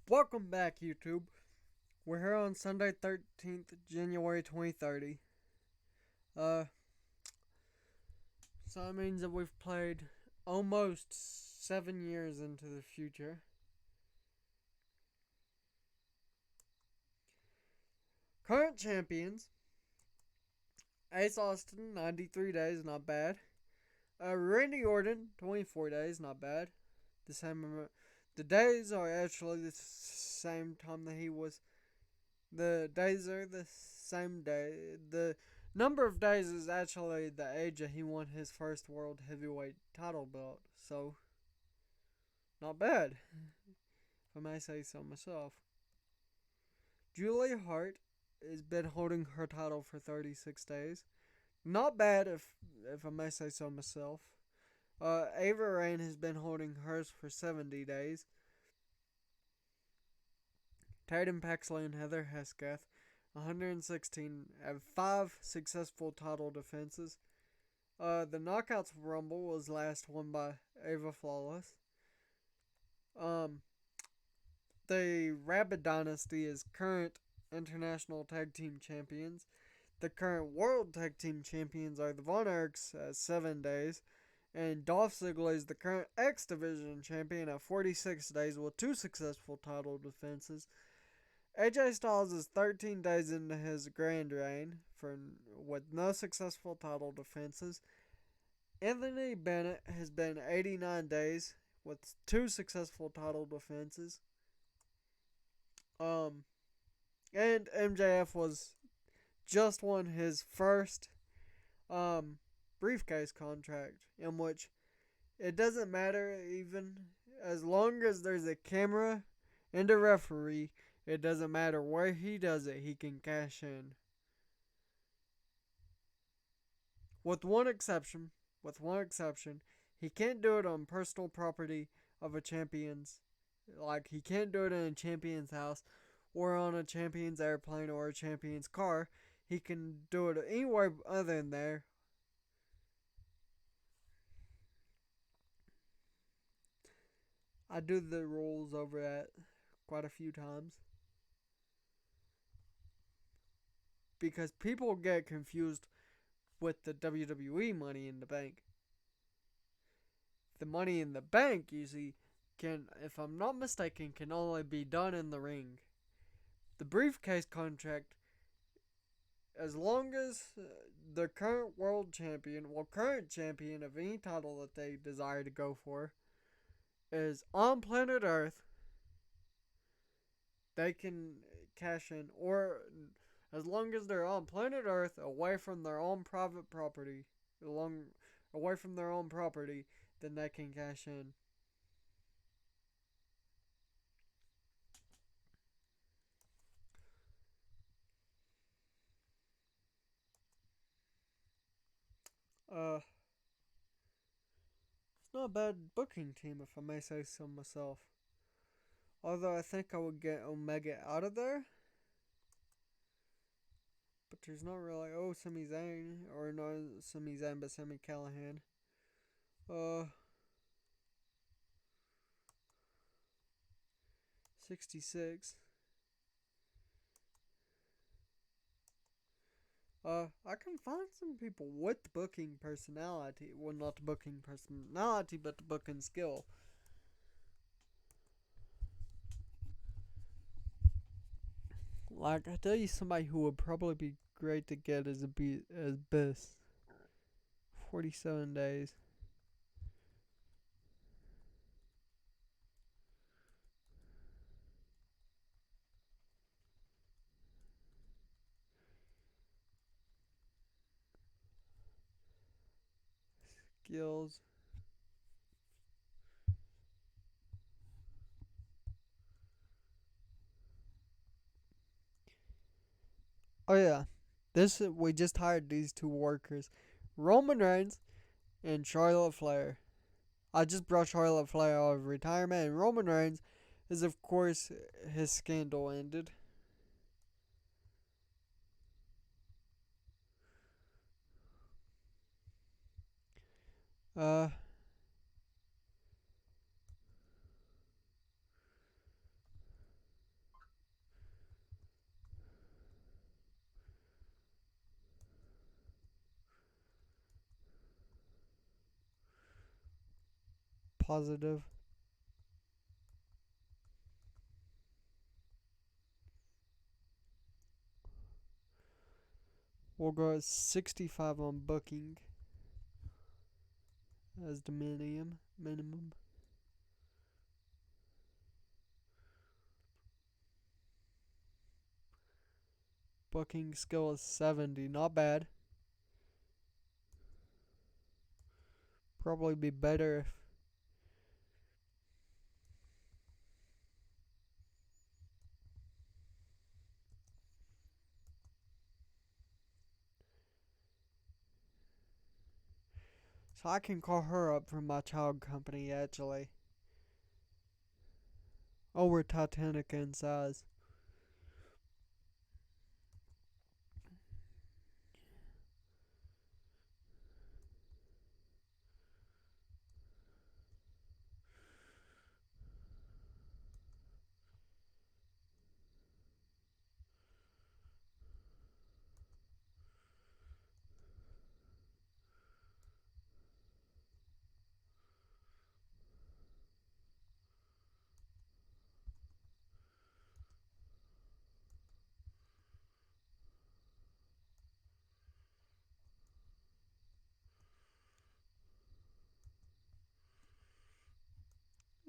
Welcome back, YouTube. We're here on Sunday, 13th, January 2030. Uh, so that means that we've played almost 7 years into the future. Current champions: Ace Austin, 93 days, not bad. Randy Orton, 24 days, not bad. The same, the days are actually the same time that he was. The days are the same day. The number of days is actually the age that he won his first world heavyweight title belt. So, not bad, if I may say so myself. Julia Hart has been holding her title for 36 days. Not bad, if I may say so myself. Ava Rain has been holding hers for 70 days. Tatum Paxley and Heather Hesketh, 116, have 5 successful title defenses. The Knockouts Rumble was last won by Ava Flawless. The Rabbit Dynasty is current international tag team champions. The current world tag team champions are the Von Erichs at 7 days, and Dolph Ziggler is the current X Division champion at 46 days with 2 successful title defenses. AJ Styles is 13 days into his grand reign with no successful title defenses. Anthony Bennett has been 89 days with 2 successful title defenses. And MJF was just won his first briefcase contract, in which it doesn't matter, even as long as there's a camera and a referee. It doesn't matter where he does it, he can cash in. With one exception, he can't do it on personal property of a champion's. Like, he can't do it in a champion's house or on a champion's airplane or a champion's car. He can do it anywhere other than there. I do the rules over that quite a few times, because people get confused with the WWE Money in the Bank. The Money in the Bank usually can, if I'm not mistaken, can only be done in the ring. The briefcase contract, as long as the current current champion of any title that they desire to go for, is on planet Earth, they can cash in, or as long as they're on planet Earth, away from their own private property, away from their own property, then they can cash in. It's not a bad booking team, if I may say so myself. Although I think I would get Omega out of there. But there's not really. Oh, Sami Zayn. Or not Sami Zayn, but Sami Callihan. Uh, 66. I can find some people with booking personality. Well, not the booking personality, but the booking skill. Like, I tell you, somebody who would probably be great to get as Biss. 47 days. Skills. Oh yeah, we just hired these 2 workers, Roman Reigns and Charlotte Flair. I just brought Charlotte Flair out of retirement, and Roman Reigns is, of course, his scandal ended. Uh, positive. We'll go at 65 on booking as the minimum. Booking skill is 70, not bad. Probably be better if so I can call her up from my child company actually. Oh, we're Titanic in size.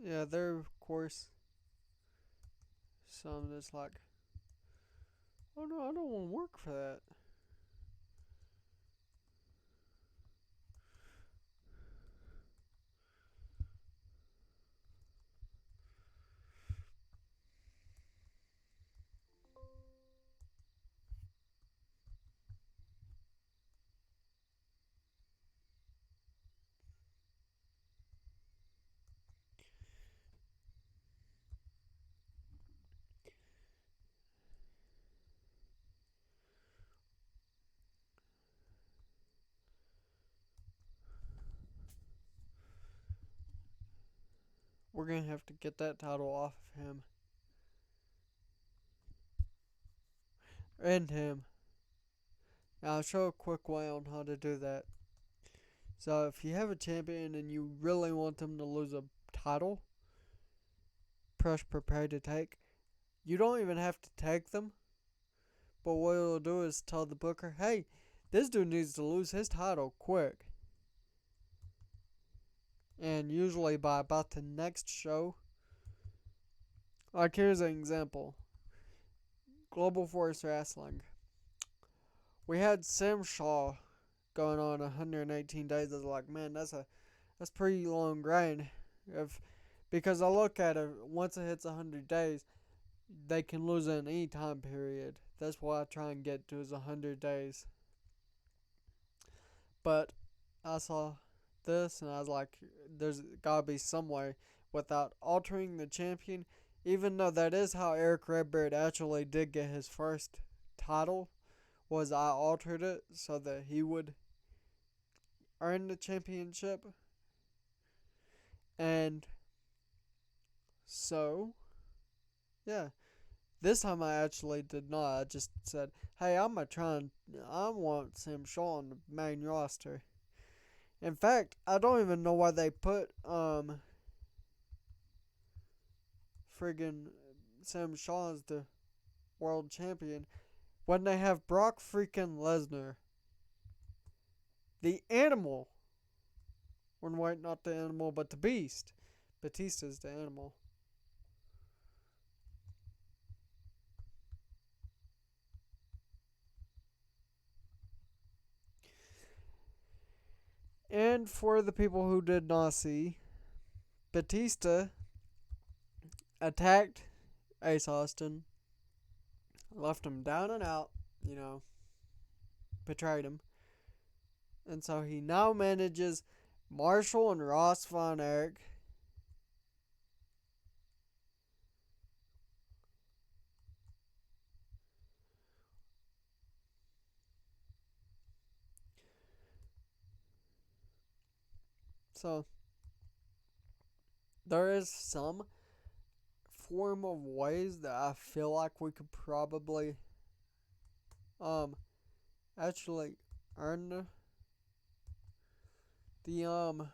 Yeah, there of course some that's like, oh no, I don't want to work for that. We're gonna have to get that title off of him and him. Now I'll show a quick way on how to do that. So if you have a champion and you really want them to lose a title, press prepare to take. You don't even have to take them, but what it'll do is tell the booker, hey, this dude needs to lose his title quick. And usually by about the next show, like here's an example. Global Force Wrestling. We had Sam Shaw going on 118 days. I was like, man, that's pretty long grind. Because I look at it, once it hits 100 days, they can lose it in any time period. That's what I try and get to is 100 days. But I saw this and I was like, there's gotta be some way without altering the champion. Even though that is how Eric Redbeard actually did get his first title, was I altered it so that he would earn the championship. And so, yeah. This time I actually did not. I just said, hey, I'm going to try and I want Sam Shaw on the main roster. In fact, I don't even know why they put friggin' Sam Shaw as the world champion when they have Brock freaking Lesnar, the animal. When wait, not the animal, but the beast. Batista's the animal. And for the people who did not see, Batista attacked Ace Austin, left him down and out, betrayed him. And so he now manages Marshall and Ross Von Erich. So there is some form of ways that I feel like we could probably actually earn the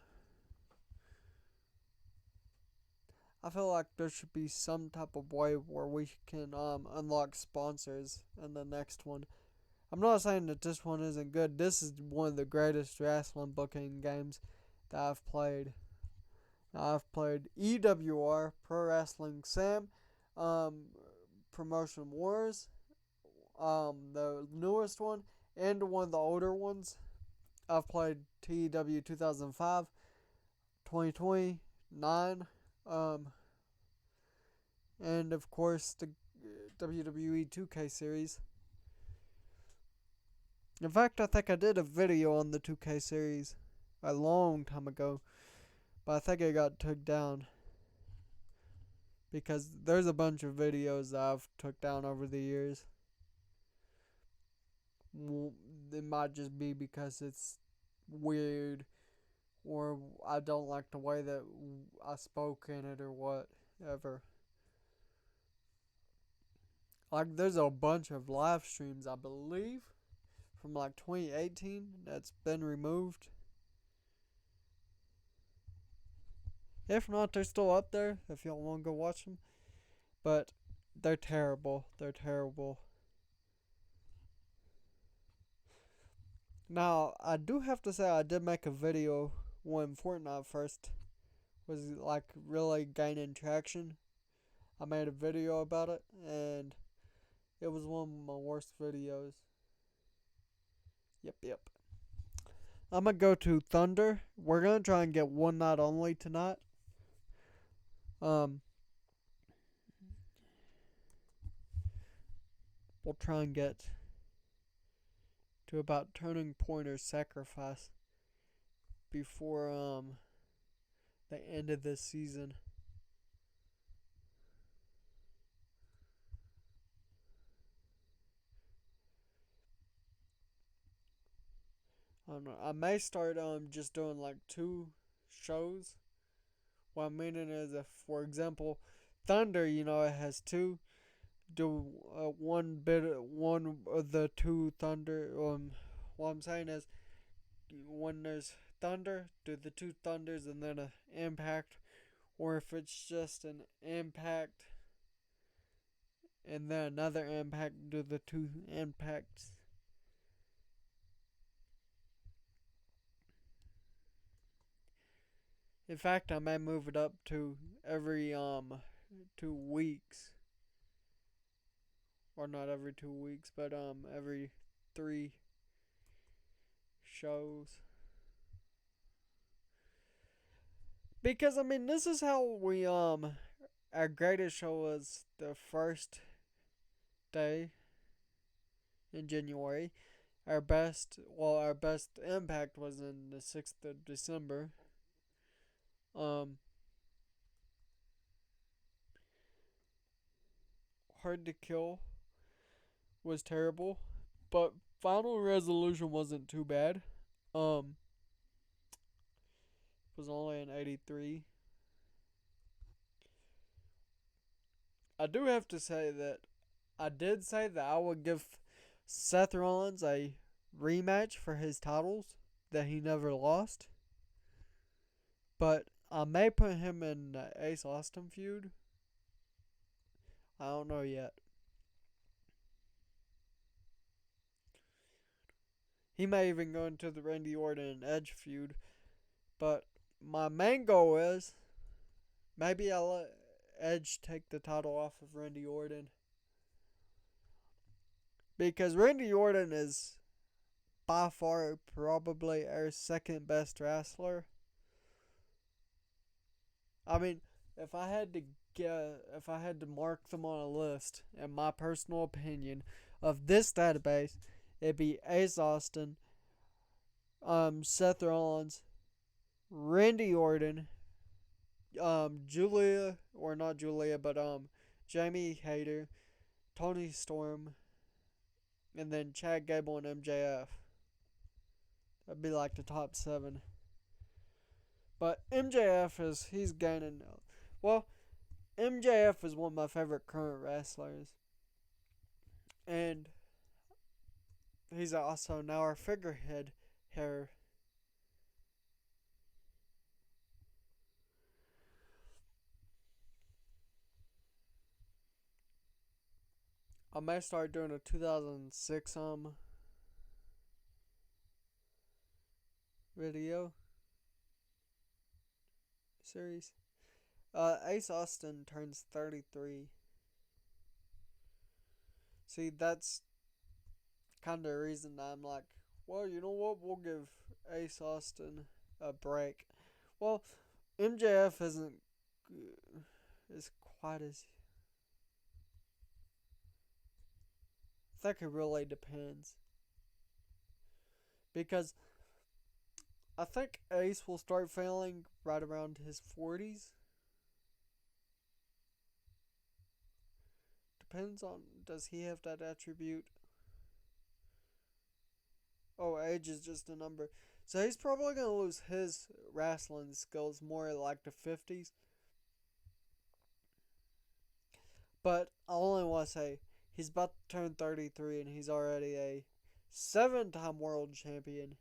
I feel like there should be some type of way where we can unlock sponsors in the next one. I'm not saying that this one isn't good. This is one of the greatest wrestling booking games that I've played. I've played EWR, Pro Wrestling Sam, um, Promotion Wars, the newest one, and one of the older ones. I've played TEW 2005, 2029, and of course the WWE 2K series. In fact, I think I did a video on the 2K series a long time ago, but I think it got took down because there's a bunch of videos that I've took down over the years. It might just be because it's weird or I don't like the way that I spoke in it or whatever. Like, there's a bunch of live streams, I believe, from like 2018 that's been removed. If not, they're still up there if y'all want to go watch them. But they're terrible. They're terrible. Now, I do have to say I did make a video when Fortnite first was like really gaining traction. I made a video about it and it was one of my worst videos. Yep. I'm gonna go to Thunder. We're gonna try and get One Night Only tonight. We'll try and get to about Turning Point or Sacrifice before the end of this season. I don't know. I may start just doing like 2 shows. What I'm meaning is, if for example, Thunder, it has 2. Do one of the 2 Thunder. What I'm saying is, when there's Thunder, do the 2 Thunders and then an Impact, or if it's just an Impact and then another Impact, do the 2 Impacts. In fact, I may move it up to every 2 weeks, or not every 2 weeks, but every 3 shows. Because this is how we our greatest show was the first day in January. Our best Impact was in the 6th of December. Hard to Kill was terrible, but Final Resolution wasn't too bad. It was only an 83. I do have to say that I did say that I would give Seth Rollins a rematch for his titles that he never lost. But I may put him in the Ace Austin feud. I don't know yet. He may even go into the Randy Orton and Edge feud. But my main goal is maybe I'll let Edge take the title off of Randy Orton. Because Randy Orton is by far probably our second best wrestler. If I had to mark them on a list, in my personal opinion, of this database, it'd be Ace Austin, Seth Rollins, Randy Orton, Julia, or not Julia, but Jamie Hayter, Tony Storm, and then Chad Gable and MJF. That'd be like the top 7. But he's gaining. Well, MJF is one of my favorite current wrestlers. And he's also now our figurehead here. I may start doing a 2006 video series. Ace Austin turns 33. See, that's kind of the reason I'm like, well, you know what? We'll give Ace Austin a break. Well, MJF isn't as quite as. I think it really depends. Because I think Ace will start failing right around his 40s. Depends on, does he have that attribute? Oh, age is just a number. So he's probably going to lose his wrestling skills more like the 50s. But I only want to say he's about to turn 33 and he's already a 7-time world champion.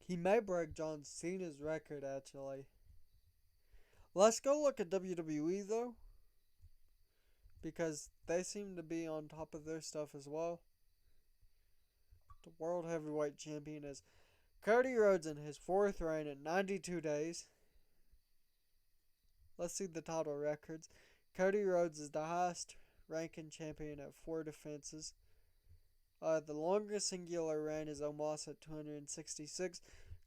He may break John Cena's record, actually. Let's go look at WWE, though, because they seem to be on top of their stuff as well. The World Heavyweight Champion is Cody Rhodes in his 4th reign at 92 days. Let's see the title records. Cody Rhodes is the highest ranking champion at 4 defenses. The longest singular reign is Omos at 266.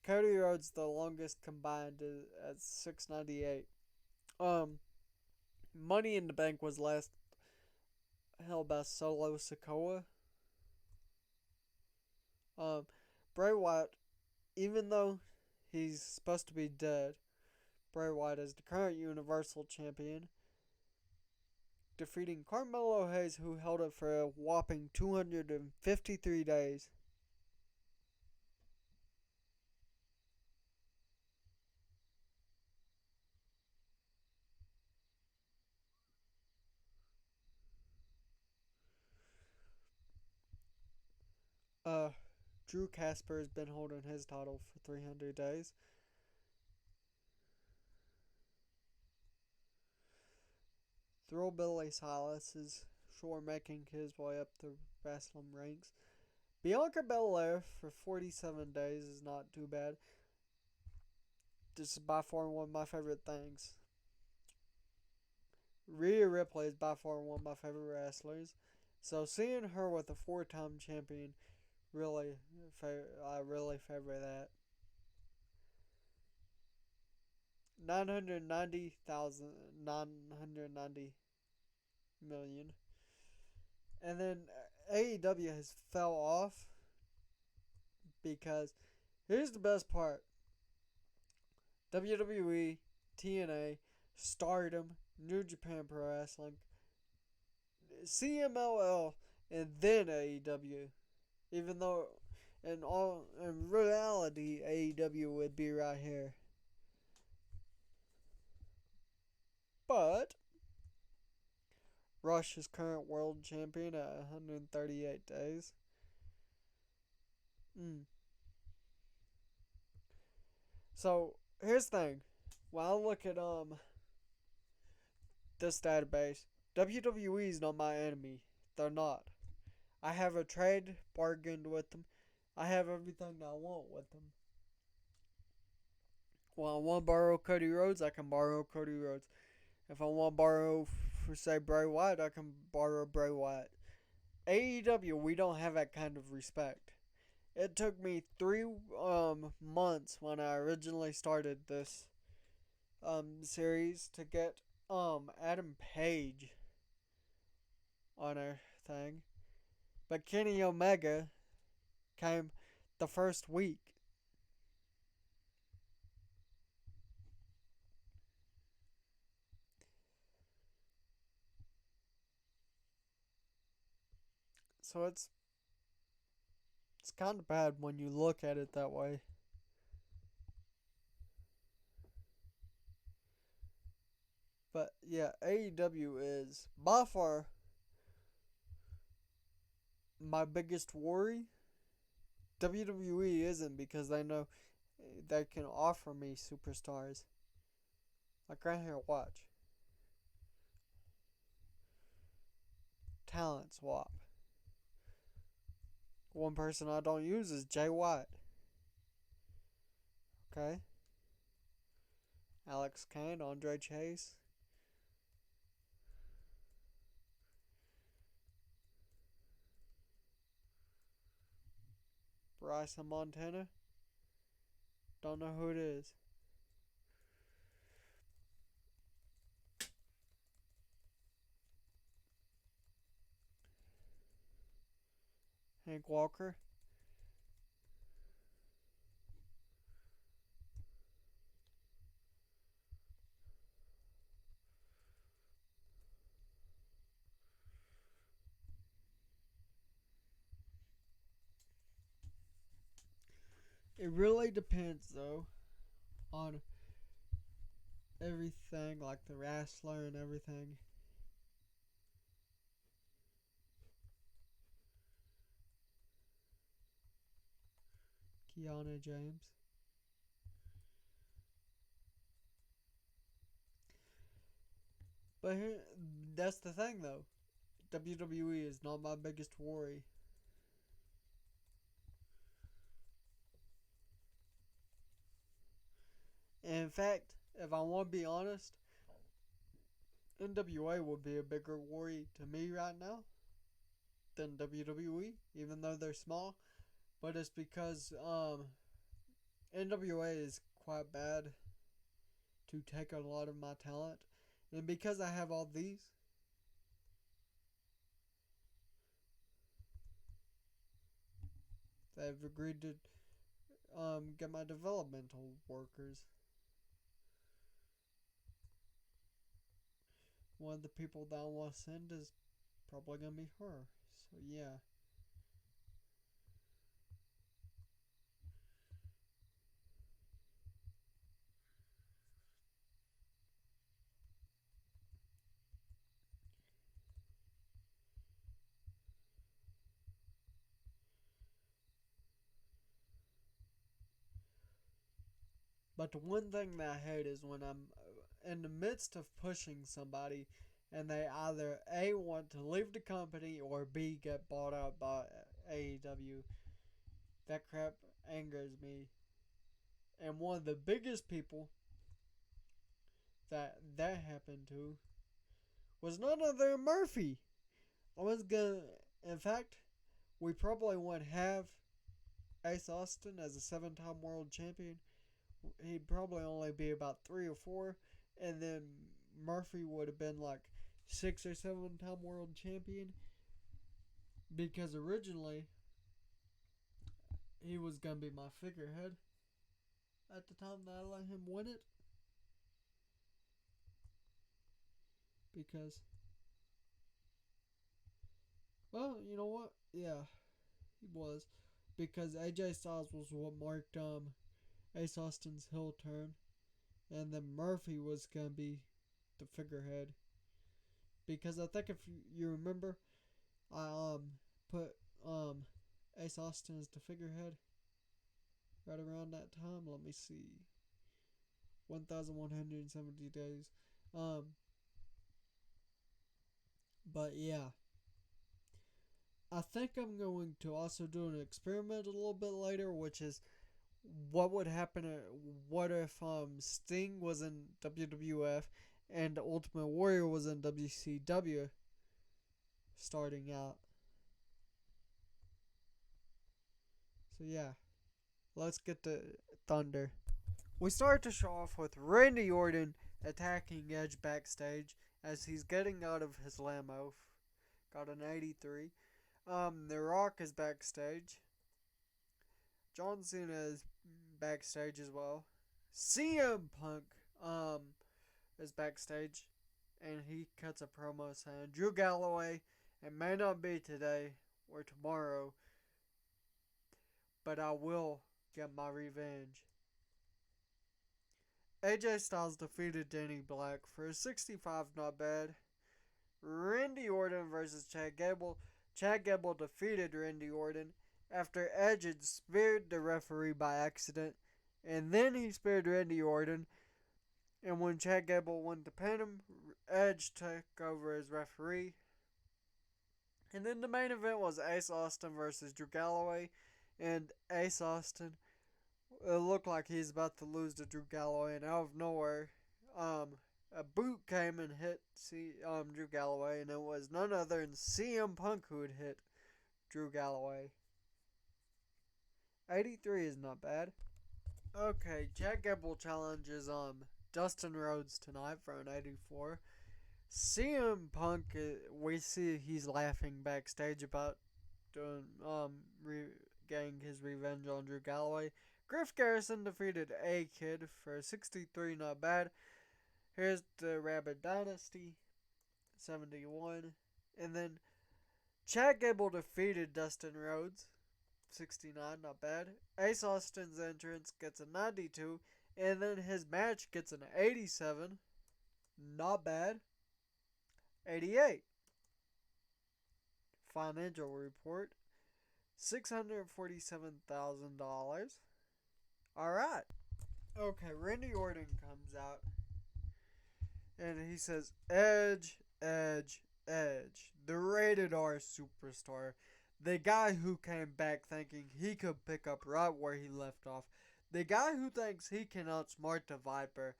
Cody Rhodes, the longest combined, is at 698. Money in the Bank was last held by Solo Sikoa. Bray Wyatt, even though he's supposed to be dead, Bray Wyatt is the current Universal Champion, defeating Carmelo Hayes, who held it for a whopping 253 days. Drew Casper has been holding his title for 300 days. Thrillbilly Silas is sure making his way up the wrestling ranks. Bianca Belair for 47 days is not too bad. This is by far one of my favorite things. Rhea Ripley is by far one of my favorite wrestlers. So seeing her with a 4-time champion, I really favor that. 990,990,000,000. And then AEW has fell off because here's the best part. WWE, TNA, Stardom, New Japan Pro Wrestling, CMLL, and then AEW. Even though in reality AEW would be right here. But Rush is current world champion at 138 days. So here's the thing. When I look at this database, WWE is not my enemy. They're not. I have a trade bargained with them. I have everything I want with them. When I want to borrow Cody Rhodes, I can borrow Cody Rhodes. If I want to borrow, for say, Bray Wyatt, I can borrow Bray Wyatt. AEW, we don't have that kind of respect. It took me 3 months when I originally started this series to get Adam Page on our thing. But Kenny Omega came the first week. So it's kind of bad when you look at it that way. But yeah, AEW is by far my biggest worry. WWE isn't, because they know they can offer me superstars. Like right here, watch. talent swap. One person I don't use is Jay White. Okay. Alex Kane, Andre Chase. Bryson Montana. Don't know who it is. Hank Walker. It really depends, though, on everything, like the wrestler and everything. Kiana James. But that's the thing, though. WWE is not my biggest worry. And in fact, if I want to be honest, NWA would be a bigger worry to me right now than WWE, even though they're small. But it's because NWA is quite bad to take a lot of my talent. And because I have all these, they've agreed to get my developmental workers. One of the people that I want to send is probably going to be her. So, yeah. But the one thing that I hate is when I'm in the midst of pushing somebody and they either A, want to leave the company, or B, get bought out by AEW. That crap angers me. And one of the biggest people that happened to was none other than Murphy. I was gonna, in fact, we probably would have Ace Austin as a 7-time world champion. He'd probably only be about 3 or 4, and then Murphy would have been like 6 or 7-time world champion, because originally he was gonna be my figurehead at the time that I let him win it, because, well, you know what? Yeah, he was, because AJ Styles was what marked Ace Austin's heel turn, and then Murphy was gonna be the figurehead, because I think if you remember, I put Ace Austin as the figurehead right around that time. Let me see, 1,170 days. Um, but yeah, I think I'm going to also do an experiment a little bit later, which is what would happen. What if Sting was in WWF and Ultimate Warrior was in WCW starting out? So yeah, let's get to Thunder. We start the show off with Randy Orton attacking Edge backstage as he's getting out of his limo. Got an 83. The Rock is backstage. John Cena is backstage as well. CM Punk is backstage, and he cuts a promo saying Drew Galloway, it may not be today or tomorrow, but I will get my revenge. AJ Styles defeated Danny Black for a 65, not bad. Randy Orton versus Chad Gable. Chad Gable defeated Randy Orton after Edge had speared the referee by accident, and then he speared Randy Orton. And when Chad Gable went to pin him, Edge took over as referee. And then the main event was Ace Austin versus Drew Galloway. And Ace Austin, it looked like he's about to lose to Drew Galloway. And out of nowhere, a boot came and hit Drew Galloway. And it was none other than CM Punk who had hit Drew Galloway. 83 is not bad. Okay, Chad Gable challenges Dustin Rhodes tonight for an 84. CM Punk, we see he's laughing backstage about doing getting his revenge on Drew Galloway. Griff Garrison defeated A Kid for 63, not bad. Here's the Rabbit Dynasty, 71, and then Chad Gable defeated Dustin Rhodes, 69, not bad. Ace Austin's entrance gets a 92, and then his match gets an 87, not bad. 88. Financial report, $647,000. Alright. Okay, Randy Orton comes out and he says, Edge, Edge, Edge, the rated R superstar. The guy who came back thinking he could pick up right where he left off. The guy who thinks he can outsmart the Viper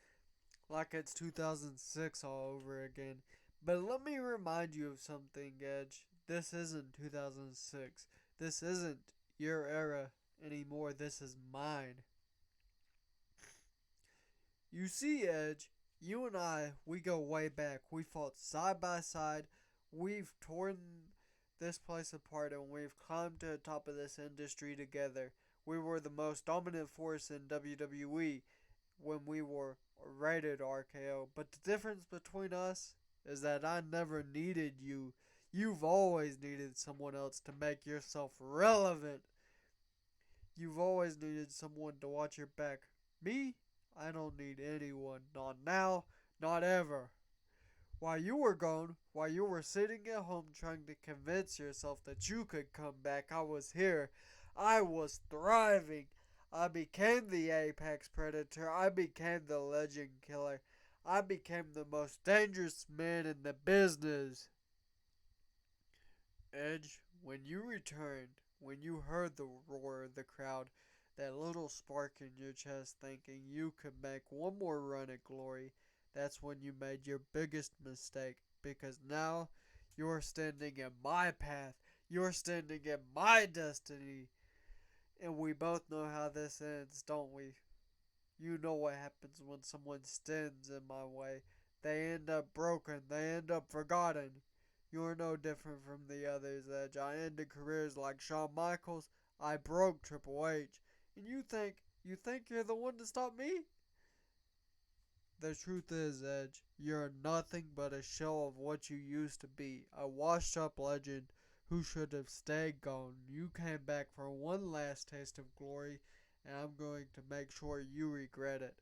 like it's 2006 all over again. But let me remind you of something, Edge. This isn't 2006. This isn't your era anymore. This is mine. You see, Edge, you and I, we go way back. We fought side by side. We've torn this place apart and we've climbed to the top of this industry together. We were the most dominant force in WWE when we were rated RKO. But the difference between us is that I never needed you. You've always needed someone else to make yourself relevant. You've always needed someone to watch your back. Me? I don't need anyone. Not now, not ever. While you were gone, while you were sitting at home trying to convince yourself that you could come back, I was here. I was thriving. I became the apex predator. I became the legend killer. I became the most dangerous man in the business. Edge, when you returned, when you heard the roar of the crowd, that little spark in your chest thinking you could make one more run at glory, that's when you made your biggest mistake, because now you're standing in my path. You're standing in my destiny. And we both know how this ends, don't we? You know what happens when someone stands in my way. They end up broken. They end up forgotten. You're no different from the others, Edge. I ended careers like Shawn Michaels. I broke Triple H. And you think you're the one to stop me? The truth is, Edge, you're nothing but a shell of what you used to be. A washed up legend who should have stayed gone. You came back for one last taste of glory, and I'm going to make sure you regret it.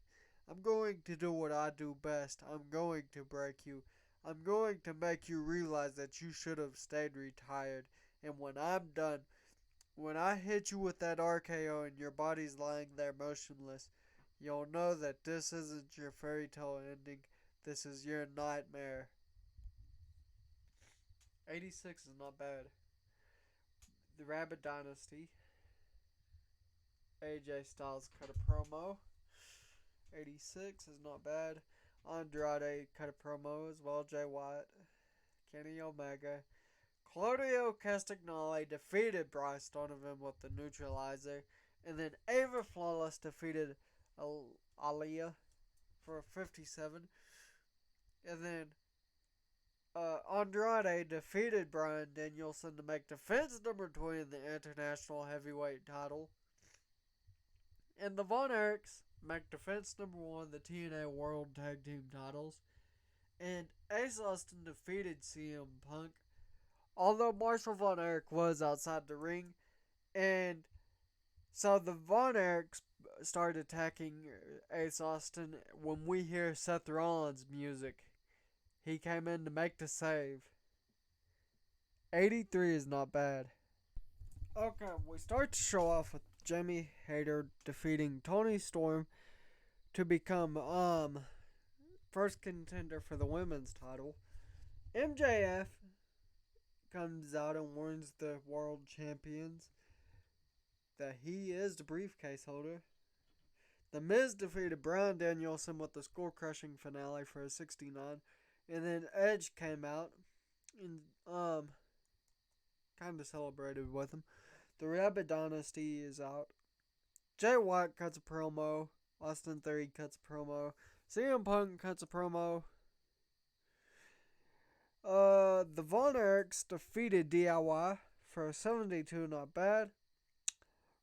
I'm going to do what I do best. I'm going to break you. I'm going to make you realize that you should have stayed retired. And when I'm done, when I hit you with that RKO and your body's lying there motionless, you'll know that this isn't your fairy tale ending. This is your nightmare. 86 is not bad. The Rabbit Dynasty. AJ Styles cut a promo. 86 is not bad. Andrade cut a promo as well. Jay White. Kenny Omega. Claudio Castagnoli defeated Bryce Donovan with the neutralizer. And then Ava Flawless defeated Aaliyah for 57. And then Andrade defeated Bryan Danielson to make defense number 20 in the International Heavyweight title. And the Von Erichs make defense number 1 the TNA World Tag Team titles. And Ace Austin defeated CM Punk. Although Marshall Von Erich was outside the ring. And so the Von Erichs start attacking Ace Austin when we hear Seth Rollins' music. He came in to make the save. 83 is not bad. Okay, we start to show off with Jamie Hayter defeating Toni Storm to become first contender for the women's title. MJF comes out and warns the world champions that he is the briefcase holder. The Miz defeated Bryan Danielson with the skull-crushing finale for a 69. And then Edge came out and kind of celebrated with him. The Rabbit Dynasty is out. Jay White cuts a promo. Austin Theory cuts a promo. CM Punk cuts a promo. The Von Erichs defeated DIY for a 72, not bad.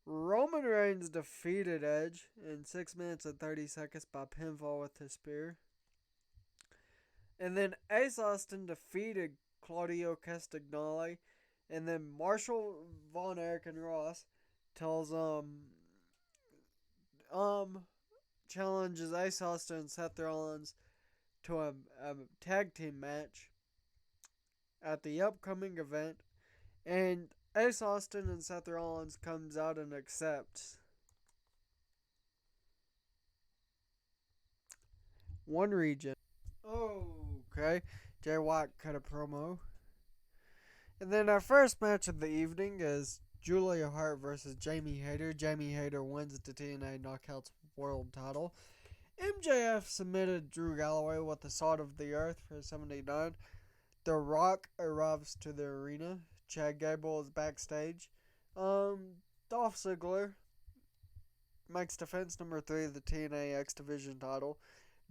Roman Reigns defeated Edge in 6 minutes and 30 seconds by pinfall with his spear. And then Ace Austin defeated Claudio Castagnoli. And then Marshall, Von Erich, and Ross tells challenges Ace Austin and Seth Rollins to a tag team match at the upcoming event. And Ace Austin and Seth Rollins comes out and accepts. One region. Okay. Jay White cut a promo. And then our first match of the evening is Julia Hart versus Jamie Hayter. Jamie Hayter wins the TNA Knockouts World title. MJF submitted Drew Galloway with the Salt of the Earth for 79. The Rock arrives to the arena. Chad Gable is backstage. Dolph Ziggler makes defense number 3 of the TNA X Division title.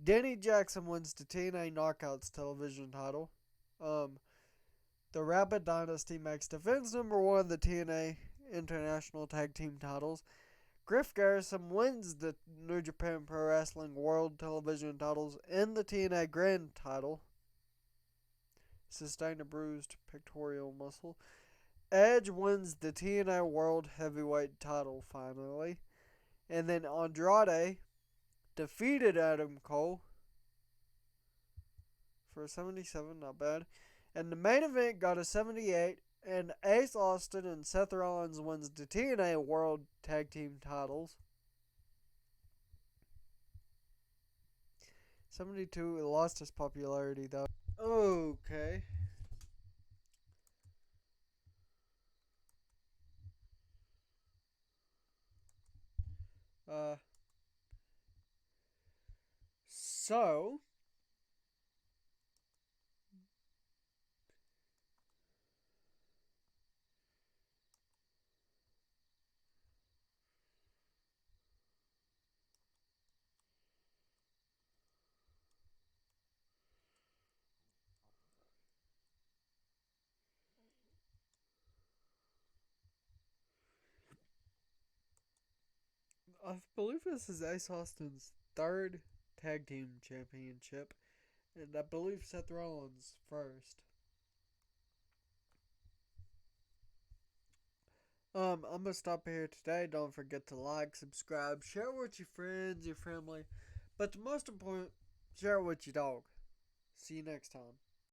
Denny Jackson wins the TNA Knockouts television title. The Rabbit Dynasty makes defense number 1 of the TNA International Tag Team titles. Griff Garrison wins the New Japan Pro Wrestling World Television titles and the TNA Grand title. Sustained a bruised pectoral muscle. Edge wins the TNA World Heavyweight title finally. And then Andrade defeated Adam Cole for a 77, not bad. And the main event got a 78, and Ace Austin and Seth Rollins wins the TNA World Tag Team titles. 72, it lost its popularity though. Okay. So I believe this is Ace Austin's 3rd tag team championship, and I believe Seth Rollins' 1st. I'm gonna stop here today. Don't forget to like, subscribe, share with your friends, your family, but the most important, share it with your dog. See you next time.